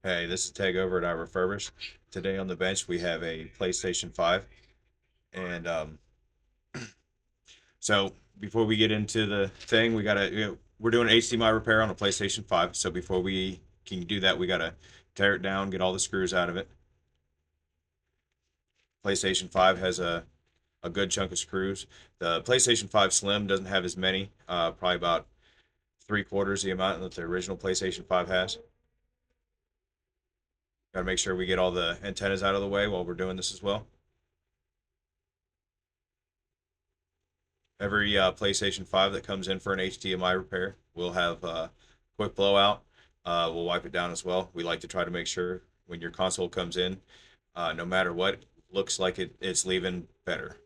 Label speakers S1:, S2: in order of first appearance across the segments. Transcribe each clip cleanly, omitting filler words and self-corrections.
S1: Hey, this is Tag over at iRefurbish. Today on the bench we have a PlayStation 5. And so before we get into the thing, we're doing an HDMI repair on a PlayStation 5. So before we can do that, we gotta tear it down, get all the screws out of it. PlayStation 5 has a good chunk of screws. The PlayStation 5 Slim doesn't have as many, probably about three-quarters the amount that the original PlayStation 5 has. Gotta make sure we get all the antennas out of the way while we're doing this as well. Every PlayStation 5 that comes in for an HDMI repair will have a quick blowout. We'll wipe it down as well. We like to try to make sure when your console comes in, no matter what, looks like it's leaving better.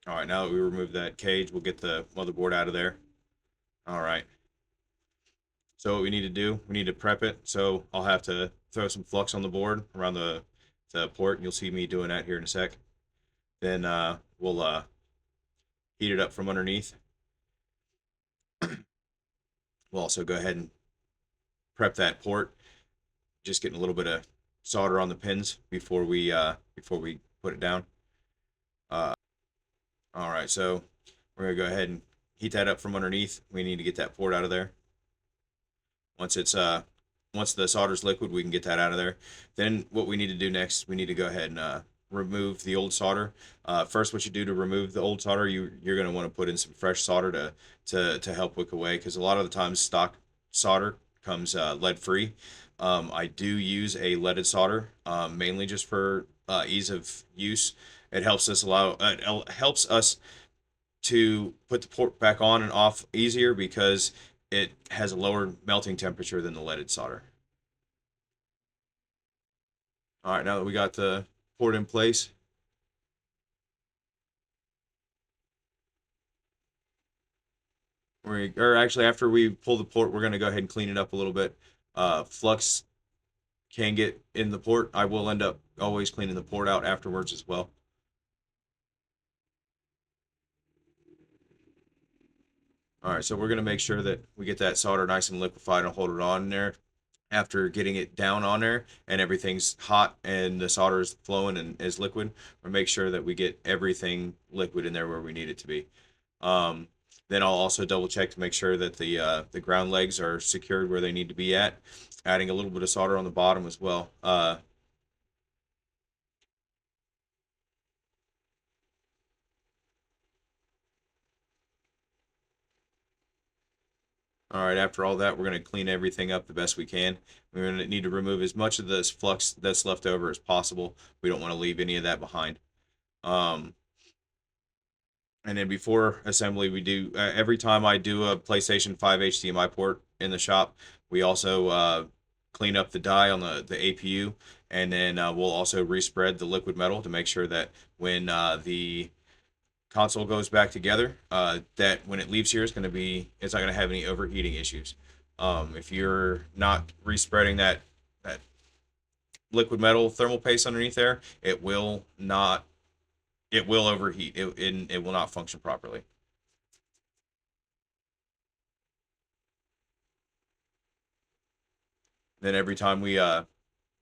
S1: All right, now that we remove that cage, we'll get the motherboard out of there. All right. So what we need to do, we need to prep it. So I'll have to throw some flux on the board around the port. You'll see me doing that here in a sec. Then we'll heat it up from underneath. We'll also go ahead and prep that port. Just getting a little bit of solder on the pins before we put it down. All right, so we're gonna go ahead and heat that up from underneath. We need to get that port out of there. Once it's once the solder's liquid, we can get that out of there. Then what we need to do next, we need to go ahead and remove the old solder. First, what you do to remove the old solder, you're going to want to put in some fresh solder to help wick away, because a lot of the times stock solder comes lead free. I do use a leaded solder, mainly just for ease of use. It helps us to put the port back on and off easier because it has a lower melting temperature than the leaded solder. All right, now that we got the port in place, or actually after we pull the port, we're going to go ahead and clean it up a little bit. Flux can get in the port. I will end up always cleaning the port out afterwards as well. All right, so we're going to make sure that we get that solder nice and liquefied and hold it on there. After getting it down on there and everything's hot and the solder is flowing and is liquid, we'll make sure that we get everything liquid in there where we need it to be. Um, then I'll also double check to make sure that the ground legs are secured where they need to be at, adding a little bit of solder on the bottom as well. All right, after all that, we're going to clean everything up the best we can. We're going to need to remove as much of this flux that's left over as possible. We don't want to leave any of that behind. Um, and then before assembly, we do every time I do a PlayStation 5 HDMI port in the shop, we also clean up the die on the APU, and then we'll also respread the liquid metal to make sure that when the console goes back together, that when it leaves here, it's not going to have any overheating issues. If you're not respreading that liquid metal thermal paste underneath there, it will overheat. It will not function properly. Then every time we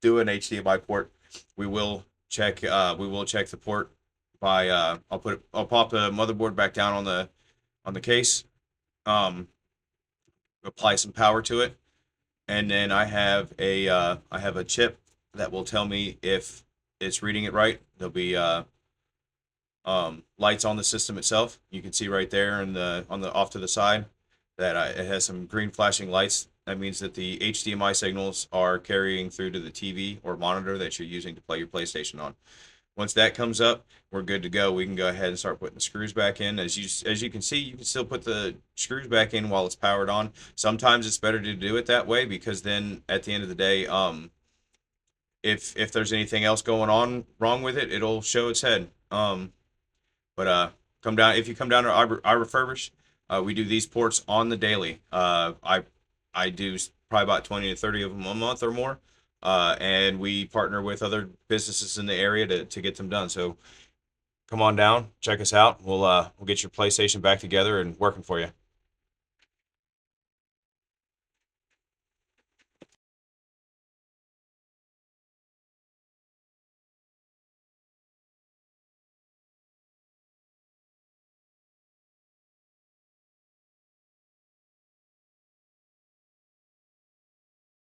S1: do an HDMI port, we will check the port by I'll pop the motherboard back down on the case, um, apply some power to it, and then I have a chip that will tell me if it's reading it right. There'll be lights on the system itself. You can see right there in the on the off to the side that it has some green flashing lights. That means that the HDMI signals are carrying through to the TV or monitor that you're using to play your PlayStation on. Once that comes up, we're good to go. We can go ahead and start putting the screws back in. As you can see, you can still put the screws back in while it's powered on. Sometimes it's better to do it that way because then at the end of the day, if there's anything else going on wrong with it, it'll show its head. But come down if you come down to I refurbish. We do these ports on the daily. I do probably about 20 to 30 of them a month or more, and we partner with other businesses in the area to get them done. So come on down, check us out. We'll get your PlayStation back together and working for you.